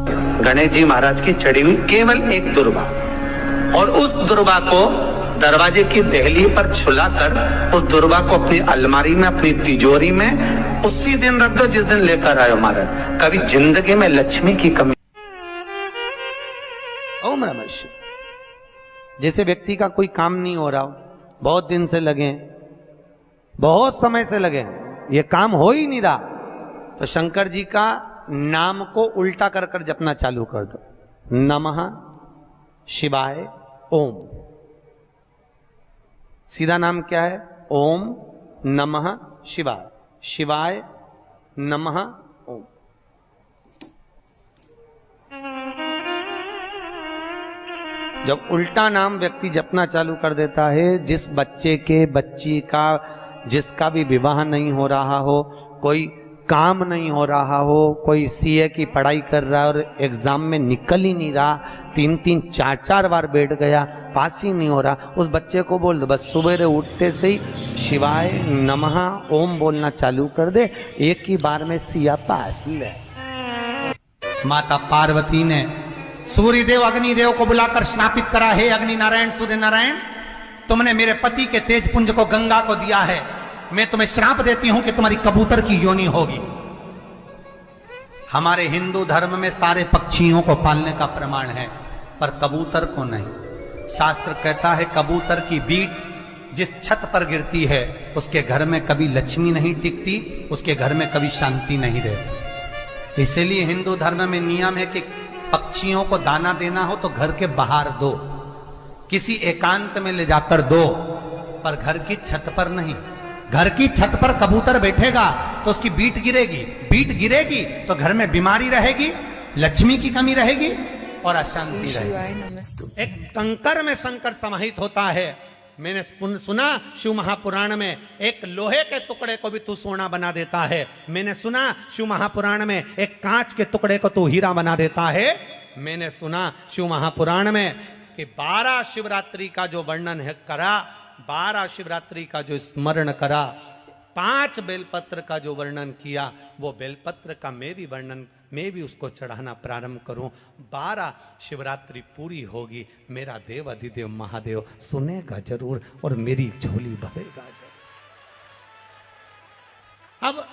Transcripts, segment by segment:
गणेश जी महाराज की चढ़ी हुई केवल एक दुर्वा, और उस दुर्वा को दरवाजे की देहली पर छुलाकर उस दुर्वा को अपनी अलमारी में, अपनी तिजोरी में उसी दिन रख दो जिस दिन लेकर आयो महाराज। कभी जिंदगी में लक्ष्मी की कमी। ओम नमः शिवाय। जैसे व्यक्ति का कोई काम नहीं हो रहा हो, बहुत दिन से लगे, बहुत समय से लगे, ये काम हो ही नहीं रहा, तो शंकर जी का नाम को उल्टा कर कर जपना चालू कर दो। नमः शिवाय ओम। सीधा नाम क्या है? ओम नमः शिवाय। शिवाय नमः ओम। जब उल्टा नाम व्यक्ति जपना चालू कर देता है, जिस बच्चे के, बच्ची का, जिसका भी विवाह नहीं हो रहा हो, कोई काम नहीं हो रहा हो, कोई सीए की पढ़ाई कर रहा है और एग्जाम में निकल ही नहीं रहा, 3-3 4-4 बार बैठ गया, पास ही नहीं हो रहा, उस बच्चे को बोल दो बस सुबह उठते से ही शिवाय नमः ओम बोलना चालू कर दे, एक ही बार में सिया पास ले। माता पार्वती ने सूर्यदेव अग्निदेव को बुलाकर श्रापित करा, हे अग्नि नारायण सूर्य नारायण, तुमने मेरे पति के तेज पुंज को गंगा को दिया है, मैं तुम्हें श्राप देती हूं कि तुम्हारी कबूतर की योनि होगी। हमारे हिंदू धर्म में सारे पक्षियों को पालने का प्रमाण है, पर कबूतर को नहीं। शास्त्र कहता है कबूतर की बीट जिस छत पर गिरती है उसके घर में कभी लक्ष्मी नहीं टिकती, उसके घर में कभी शांति नहीं रहती। इसीलिए हिंदू धर्म में नियम है कि पक्षियों को दाना देना हो तो घर के बाहर दो, किसी एकांत में ले जाकर दो, पर घर की छत पर नहीं। घर की छत पर कबूतर बैठेगा तो उसकी बीट गिरेगी, बीट गिरेगी तो घर में बीमारी रहेगी, लक्ष्मी की कमी रहेगी और अशांति रहेगी। एक कंकर में शंकर समाहित होता है। मैंने सुना शिव महापुराण में एक लोहे के टुकड़े को भी तू सोना बना देता है। मैंने सुना शिव महापुराण में एक कांच के टुकड़े को तू हीरा बना देता है। मैंने सुना शिव महापुराण में कि 12 शिवरात्रि का जो वर्णन है करा, 12 शिवरात्रि का जो स्मरण करा, 5 बेलपत्र का जो वर्णन किया, वो बेलपत्र का मैं भी उसको चढ़ाना प्रारंभ करूं। 12 शिवरात्रि पूरी होगी, मेरा देव अधिदेव महादेव सुनेगा जरूर और मेरी झोली भरेगा जरूर। अब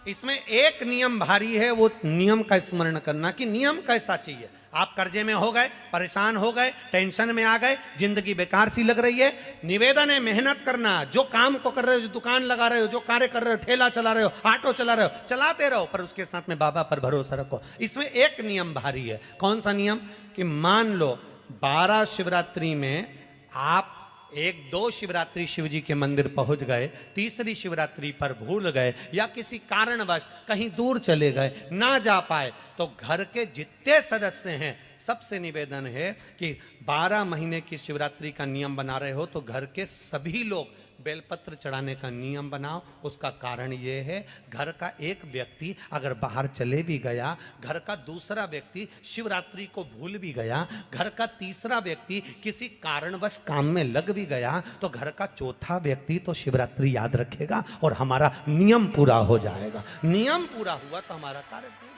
इसमें एक नियम भारी है, वो नियम का स्मरण करना कि नियम कैसा चाहिए। आप कर्जे में हो गए, परेशान हो गए, टेंशन में आ गए, जिंदगी बेकार सी लग रही है, निवेदन है मेहनत करना। जो काम को कर रहे हो, जो दुकान लगा रहे हो, जो कार्य कर रहे हो, ठेला चला रहे हो, ऑटो चला रहे हो, चलाते रहो, पर उसके साथ में बाबा पर भरोसा रखो। इसमें एक नियम भारी है। कौन सा नियम? कि मान लो 12 शिवरात्रि में आप 1-2 शिवरात्रि शिव जी के मंदिर पहुंच गए, तीसरी शिवरात्रि पर भूल गए या किसी कारणवश कहीं दूर चले गए, ना जा पाए, तो घर के जितने सदस्य हैं सबसे निवेदन है कि 12 महीने की शिवरात्रि का नियम बना रहे हो तो घर के सभी लोग बेलपत्र चढ़ाने का नियम बनाओ। उसका कारण ये है, घर का एक व्यक्ति अगर बाहर चले भी गया, घर का दूसरा व्यक्ति शिवरात्रि को भूल भी गया, घर का तीसरा व्यक्ति किसी कारणवश काम में लग भी गया, तो घर का चौथा व्यक्ति तो शिवरात्रि याद रखेगा और हमारा नियम पूरा हो जाएगा। नियम पूरा हुआ तो हमारा कार्य पूरा।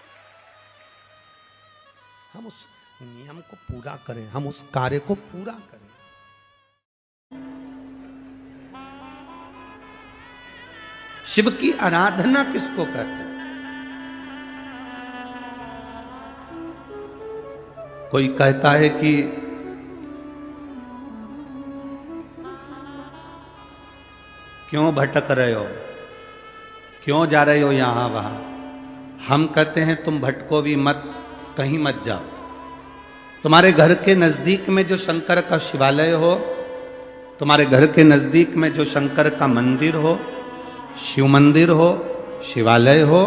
हम उस नियम को पूरा करें, हम उस कार्य को पूरा करें। शिव की आराधना किसको कहते हैं? कोई कहता है कि क्यों भटक रहे हो, क्यों जा रहे हो यहां वहां। हम कहते हैं तुम भटको भी मत, कहीं मत जाओ। तुम्हारे घर के नजदीक में जो शंकर का शिवालय हो, तुम्हारे घर के नजदीक में जो शंकर का मंदिर हो, शिव मंदिर हो, शिवालय हो,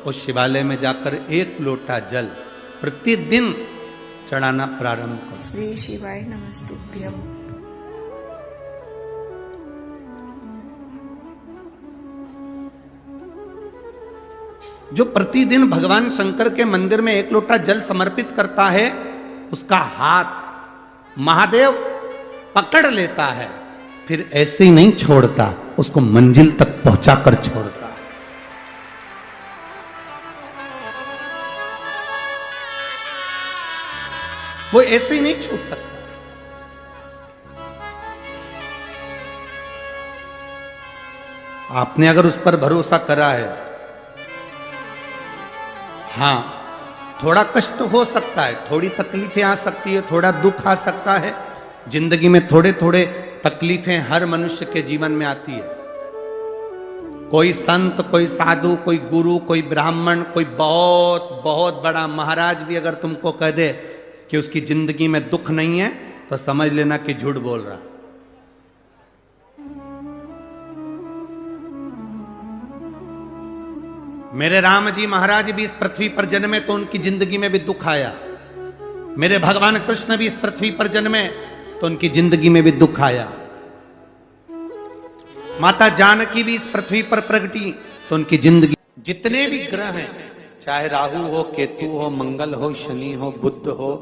उस शिवालय में जाकर 1 लोटा जल प्रतिदिन चढ़ाना प्रारंभ करो। श्री शिवाय नमस्तुभ्यम। जो प्रतिदिन भगवान शंकर के मंदिर में 1 लोटा जल समर्पित करता है, उसका हाथ महादेव पकड़ लेता है, फिर ऐसे ही नहीं छोड़ता, उसको मंजिल तक पहुंचाकर छोड़ता है। वो ऐसे ही नहीं छूट सकता। आपने अगर उस पर भरोसा करा है, हां थोड़ा कष्ट हो सकता है, थोड़ी तकलीफें आ सकती है, थोड़ा दुख आ सकता है, जिंदगी में थोड़े थोड़े तकलीफें हर मनुष्य के जीवन में आती है। कोई संत, कोई साधु, कोई गुरु, कोई ब्राह्मण, कोई बहुत बहुत बड़ा महाराज भी अगर तुमको कह दे कि उसकी जिंदगी में दुख नहीं है, तो समझ लेना कि झूठ बोल रहा। मेरे राम जी महाराज भी इस पृथ्वी पर जन्मे तो उनकी जिंदगी में भी दुख आया। मेरे भगवान कृष्ण भी इस पृथ्वी पर जन्मे तो उनकी जिंदगी में भी दुख आया। माता जानकी भी इस पृथ्वी पर प्रगटी तो उनकी जिंदगी, जितने भी ग्रह हैं, चाहे राहु हो, केतु हो, मंगल हो, शनि हो, बुध हो,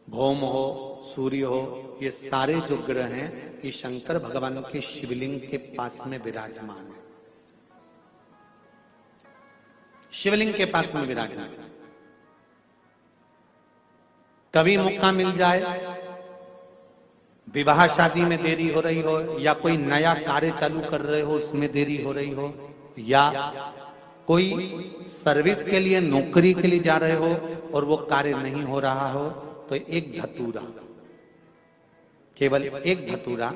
भौम हो, सूर्य हो, ये सारे जो ग्रह हैं ये शंकर भगवान के शिवलिंग के पास में विराजमान है। शिवलिंग के पास में विराजमान। कभी मौका मिल जाए, विवाह शादी में देरी हो रही हो, या कोई नया कार्य चालू कर रहे हो उसमें देरी हो रही हो, या कोई सर्विस के लिए, नौकरी के लिए जा रहे हो और वो कार्य नहीं हो रहा हो, तो एक धतूरा, केवल एक धतूरा,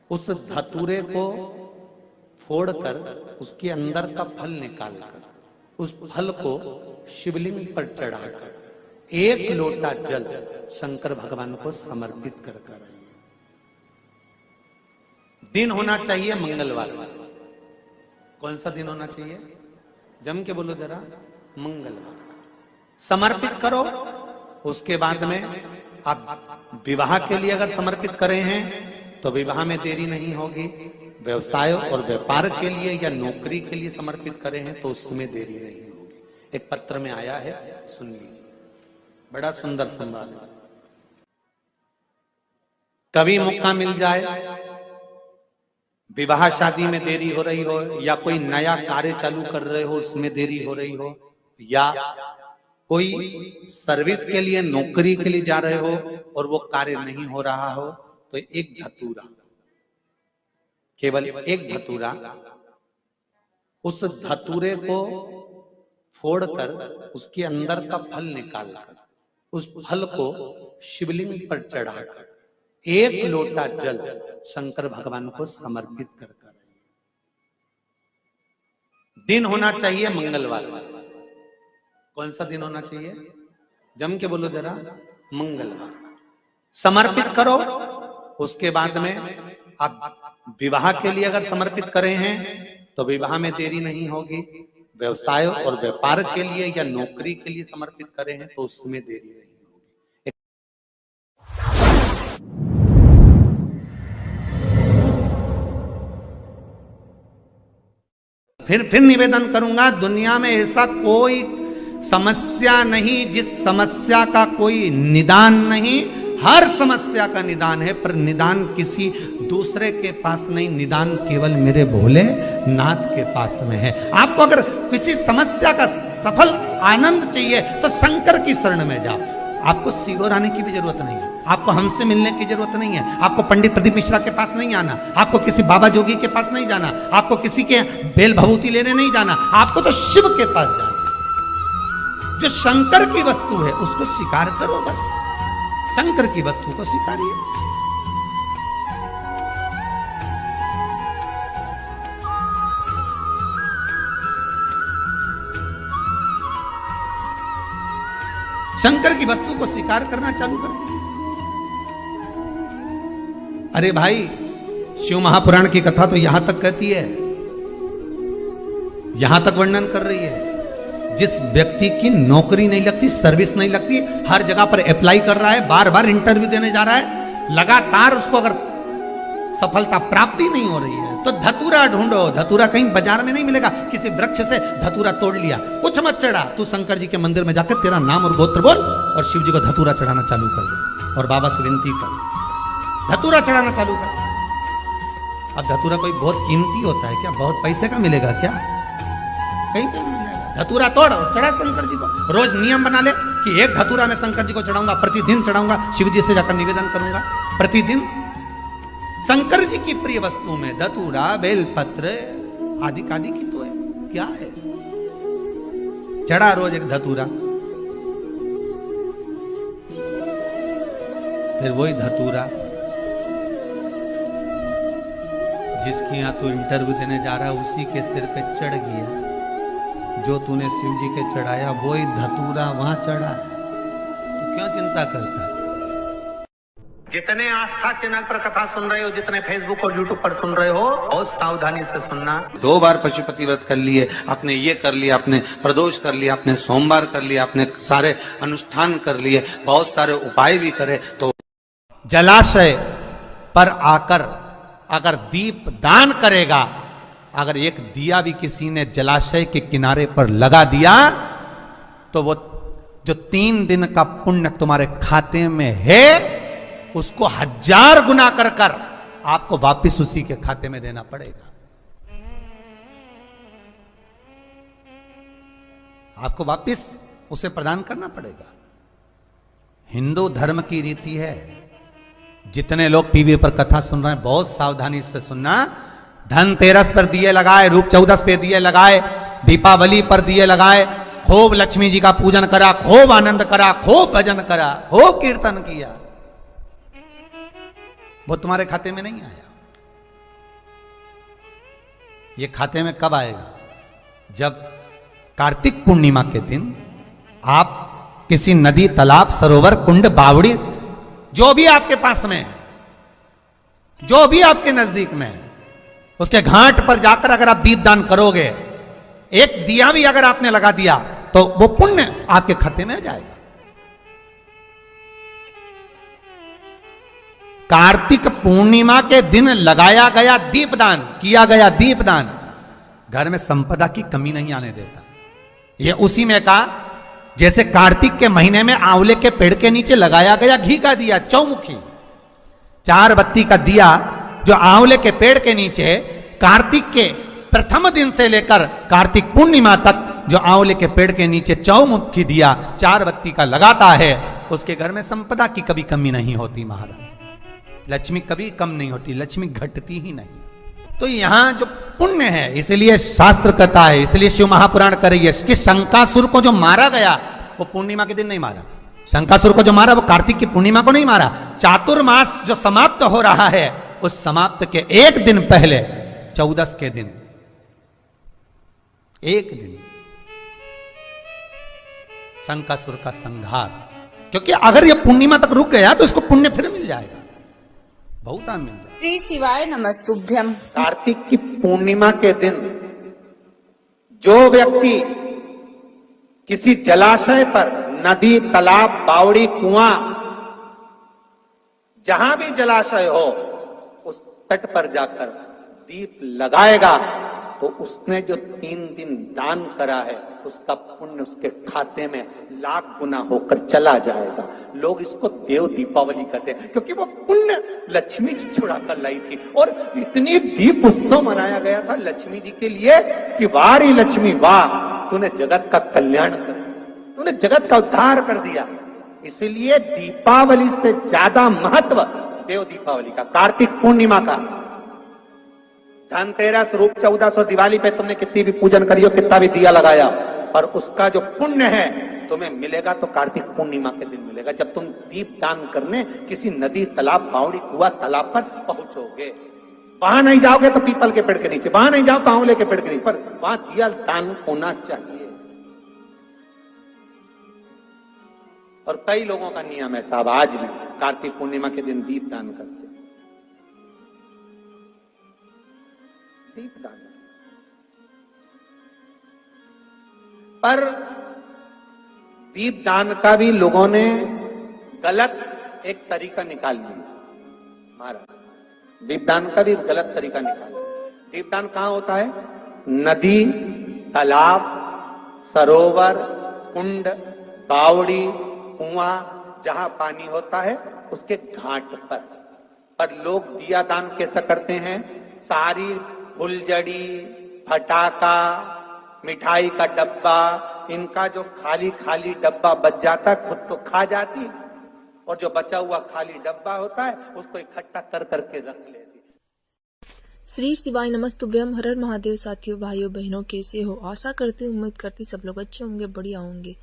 उस धतूरे को फोड़कर उसके अंदर का फल निकालकर उस फल को शिवलिंग पर चढ़ाकर एक लोटा जल शंकर भगवान को समर्पित कर कर आइए। दिन होना चाहिए मंगलवार। कौन सा दिन होना चाहिए? जम के बोलो जरा, मंगलवार। समर्पित करो। उसके बाद में आप विवाह के लिए अगर समर्पित करे हैं तो विवाह में देरी नहीं होगी। व्यवसाय और व्यापार के लिए या नौकरी के लिए समर्पित करे हैं तो उसमें देरी नहीं होगी। एक पत्र में आया है, सुन लीजिए, बड़ा सुंदर संवाद है। कभी मौका मिल जाए, विवाह शादी में देरी हो रही हो, या कोई नया कार्य चालू कर रहे हो उसमें देरी हो रही हो, या कोई सर्विस के लिए, नौकरी के लिए जा रहे हो और वो कार्य नहीं हो रहा हो, तो एक धतूरा, केवल एक धतूरा, उस धतूरे को फोड़कर उसके अंदर का फल निकालकर उस फल को शिवलिंग पर चढ़ाकर एक लोटा जल शंकर भगवान को समर्पित कर कर। दिन होना चाहिए मंगलवार। कौन सा दिन होना चाहिए? जम के बोलो जरा, मंगलवार। समर्पित करो। उसके बाद में आप विवाह के लिए अगर समर्पित करें हैं तो विवाह में देरी नहीं होगी। व्यवसाय और व्यापार के लिए या नौकरी के लिए समर्पित करें हैं तो उसमें देरी नहीं होगी। फिर निवेदन करूंगा, दुनिया में ऐसा कोई समस्या नहीं जिस समस्या का कोई निदान नहीं। हर समस्या का निदान है, पर निदान किसी दूसरे के पास नहीं, निदान केवल मेरे भोले नाथ के पास में है। आपको अगर किसी समस्या का सफल आनंद चाहिए तो शंकर की शरण में जाओ। आपको सीहोर आने की भी जरूरत नहीं है, आपको हमसे मिलने की जरूरत नहीं है, आपको पंडित प्रदीप मिश्रा के पास नहीं आना, आपको किसी बाबा जोगी के पास नहीं जाना, आपको किसी के बेल भभूति लेने नहीं जाना, आपको तो शिव के पास जाना। जो शंकर की वस्तु है उसको स्वीकार करो, बस शंकर की वस्तु को स्वीकारिए। शंकर की वस्तु को स्वीकार करना चालू कर। अरे भाई, शिव महापुराण की कथा तो यहां तक कहती है, यहां तक वर्णन कर रही है, जिस व्यक्ति की नौकरी नहीं लगती, सर्विस नहीं लगती, हर जगह पर अप्लाई कर रहा है, बार बार इंटरव्यू देने जा रहा है, लगातार उसको अगर सफलता प्राप्ति नहीं हो रही है तो धतूरा ढूंढो। धतूरा कहीं बाजार में नहीं मिलेगा, किसी वृक्ष से धतूरा तोड़ लिया, कुछ मत चढ़ा, तू शंकर जी के मंदिर में जाकर तेरा नाम और गोत्र बोल और शिव जी को धतूरा चढ़ाना चालू कर दे और बाबा से विनती कर, धतूरा चढ़ाना चालू कर। अब धतूरा कोई बहुत कीमती होता है क्या? बहुत पैसे का मिलेगा क्या? कहीं पे नहीं मिलेगा। धतूरा तोड़ और चढ़ा शंकर जी को। रोज नियम बना ले कि एक धतूरा मैं शंकर जी को चढ़ाऊंगा, प्रतिदिन चढ़ाऊंगा, शिव जी से जाकर निवेदन करूंगा प्रतिदिन। शंकर जी की प्रिय वस्तु में धतूरा, बेलपत्र आदि आदि की तो है, क्या है। चढ़ा रोज एक धतूरा, फिर वही धतूरा जिसकी यहां तू इंटरव्यू देने जा रहा है उसी के सिर पे चढ़ गया। जो तूने शिव जी के चढ़ाया वही धतूरा वहां चढ़ा है, तो क्यों चिंता करता है। जितने आस्था चैनल पर कथा सुन रहे हो, जितने फेसबुक और यूट्यूब पर सुन रहे हो, बहुत सावधानी से सुनना। 2 बार पशुपति व्रत कर लिए, आपने ये कर लिया, आपने प्रदोष कर लिया, आपने सोमवार कर लिया, आपने सारे अनुष्ठान कर लिए, बहुत सारे उपाय भी करे, तो जलाशय पर आकर अगर दीप दान करेगा, अगर एक दिया भी किसी ने जलाशय के किनारे पर लगा दिया, तो वो जो 3 दिन का पुण्य तुम्हारे खाते में है उसको 1000 गुना कर कर आपको वापस उसी के खाते में देना पड़ेगा। आपको वापस उसे प्रदान करना पड़ेगा। हिंदू धर्म की रीति है। जितने लोग टीवी पर कथा सुन रहे हैं बहुत सावधानी से सुनना। धनतेरस पर दिए लगाए, रूप 14 पे दिए लगाए, दीपावली पर दिए लगाए, खूब लक्ष्मी जी का पूजन करा, खूब आनंद करा, खूब भजन करा, खूब कीर्तन किया, वो तुम्हारे खाते में नहीं आया। ये खाते में कब आएगा? जब कार्तिक पूर्णिमा के दिन आप किसी नदी, तालाब, सरोवर, कुंड, बावड़ी, जो भी आपके पास में है, जो भी आपके नजदीक में है, उसके घाट पर जाकर अगर आप दीपदान करोगे, एक दिया भी अगर आपने लगा दिया तो वो पुण्य आपके खाते में आ जाएगा। कार्तिक पूर्णिमा के दिन लगाया गया दीपदान, किया गया दीपदान घर में संपदा की कमी नहीं आने देता। ये उसी में कहा जैसे कार्तिक के महीने में आंवले के पेड़ के नीचे लगाया गया घी का दिया, चौमुखी 4 बत्ती का दिया, जो आंवले के पेड़ के नीचे कार्तिक के प्रथम दिन से लेकर कार्तिक पूर्णिमा तक जो आंवले के पेड़ के नीचे चौमुखी दिया 4 बत्ती का लगाता है, उसके घर में संपदा की कभी कमी नहीं होती महाराज। लक्ष्मी कभी कम नहीं होती, लक्ष्मी घटती ही नहीं। तो यहां जो पुण्य है, इसलिए शास्त्र कहता है, इसलिए शिव महापुराण कर रही है कि शंकासुर को जो मारा गया वो पूर्णिमा के दिन नहीं मारा। शंकासुर को जो मारा वो कार्तिक की पूर्णिमा को नहीं मारा। चातुर्मास जो समाप्त हो रहा है उस समाप्त के 1 दिन पहले 14 के दिन, 1 दिन शंकासुर का संहार, क्योंकि अगर ये पूर्णिमा तक रुक गया तो इसको पुण्य फिर मिल जाएगा, बहुत मिल जाएगा। श्री शिवाय नमस्तुभ्यम। कार्तिक की पूर्णिमा के दिन जो व्यक्ति किसी जलाशय पर, नदी, तालाब, बावड़ी, कुआं, जहां भी जलाशय हो उस तट पर जाकर दीप लगाएगा तो उसने जो 3 दिन दान करा है उसका पुण्य उसके खाते में लाख गुना होकर चला जाएगा। लोग इसको देव दीपावली कहते हैं क्योंकि वो पुण्य लक्ष्मी जी छुड़ा कर लाई थी। और इतनी दीप उत्सव मनाया गया था लक्ष्मी जी के लिए कि वाह रे लक्ष्मी वाह, तूने जगत का कल्याण कर दिया, तूने जगत का उद्धार कर दिया। इसलिए दीपावली से ज्यादा महत्व देव दीपावली का, कार्तिक पूर्णिमा का। धनतेरस, रूप 1400, दिवाली पे तुमने कितनी भी पूजन करी हो, कितना भी दिया लगाया, और उसका जो पुण्य है तुम्हें मिलेगा तो कार्तिक पूर्णिमा के दिन मिलेगा, जब तुम दीप दान करने किसी नदी, तालाब, बावड़ी, कुआं, तालाब पर पहुंचोगे। वहां नहीं जाओगे तो पीपल के पेड़ के नीचे, वहां नहीं जाओ तो आंवले के पेड़ के नीचे, पर वहां दिया दान होना चाहिए। और कई लोगों का नियम है साहब, आज भी कार्तिक पूर्णिमा के दिन दीप दान करते, दीप दान। पर दीप दान का भी लोगों ने गलत एक तरीका निकाल लिया महाराज। दीपदान का भी गलत तरीका निकाला। दीपदान कहां होता है? नदी, तालाब, सरोवर, कुंड, बावड़ी, कुआं, जहां पानी होता है उसके घाट पर लोग दिया दान कैसा करते हैं? सारी फुलझड़ी, फटाका, मिठाई का डब्बा, इनका जो खाली खाली डब्बा बच जाता है खुद तो खा जाती, और जो बचा हुआ खाली डब्बा होता है उसको इकट्ठा कर करके रख लेती। श्री शिवाय नमस्तुभ्यम। हर हर महादेव। साथियों, भाइयों बहनों, कैसे हो? आशा करती हूँ, उम्मीद करती सब लोग अच्छे होंगे, बढ़िया होंगे।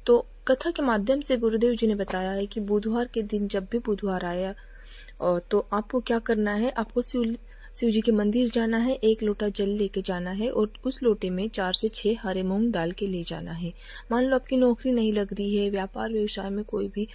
तो कथा के माध्यम से गुरुदेव जी ने बताया है कि बुधवार के दिन जब भी बुधवार आया तो आपको क्या करना है, आपको शिव जी के मंदिर जाना है, 1 लोटा जल लेके जाना है और उस लोटे में 4 से 6 हरे मूंग डाल के ले जाना है। मान लो आपकी नौकरी नहीं लग रही है, व्यापार व्यवसाय में कोई भी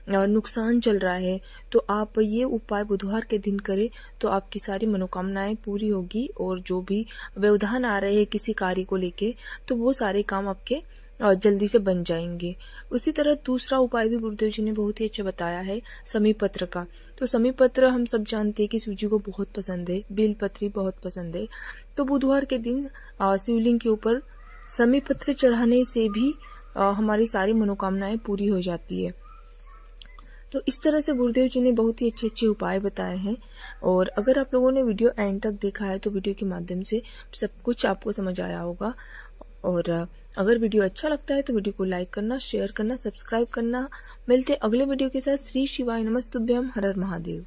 नुकसान चल रहा है, तो आप ये उपाय बुधवार के दिन करें तो आपकी सारी मनोकामनाएं पूरी होगी और जो भी व्यवधान आ रहे हैं किसी कार्य को लेके, तो वो सारे काम आपके जल्दी से बन जाएंगे। उसी तरह दूसरा उपाय भी गुरुदेव जी ने बहुत ही अच्छा बताया है, समीपत्र का। तो समीपत्र हम सब जानते हैं कि शिव जी को बहुत पसंद है, बेलपत्री बहुत पसंद है। तो बुधवार के दिन शिवलिंग के ऊपर समीपत्र चढ़ाने से भी हमारी सारी मनोकामनाएं पूरी हो जाती है। तो इस तरह से गुरुदेव जी ने बहुत ही अच्छे अच्छे उपाय बताए हैं। और अगर आप लोगों ने वीडियो एंड तक देखा है तो वीडियो के माध्यम से सब कुछ आपको समझ आया होगा। और अगर वीडियो अच्छा लगता है तो वीडियो को लाइक करना, शेयर करना, सब्सक्राइब करना। मिलते अगले वीडियो के साथ। श्री शिवाय नमस्तुभ्यम। हर हर महादेव।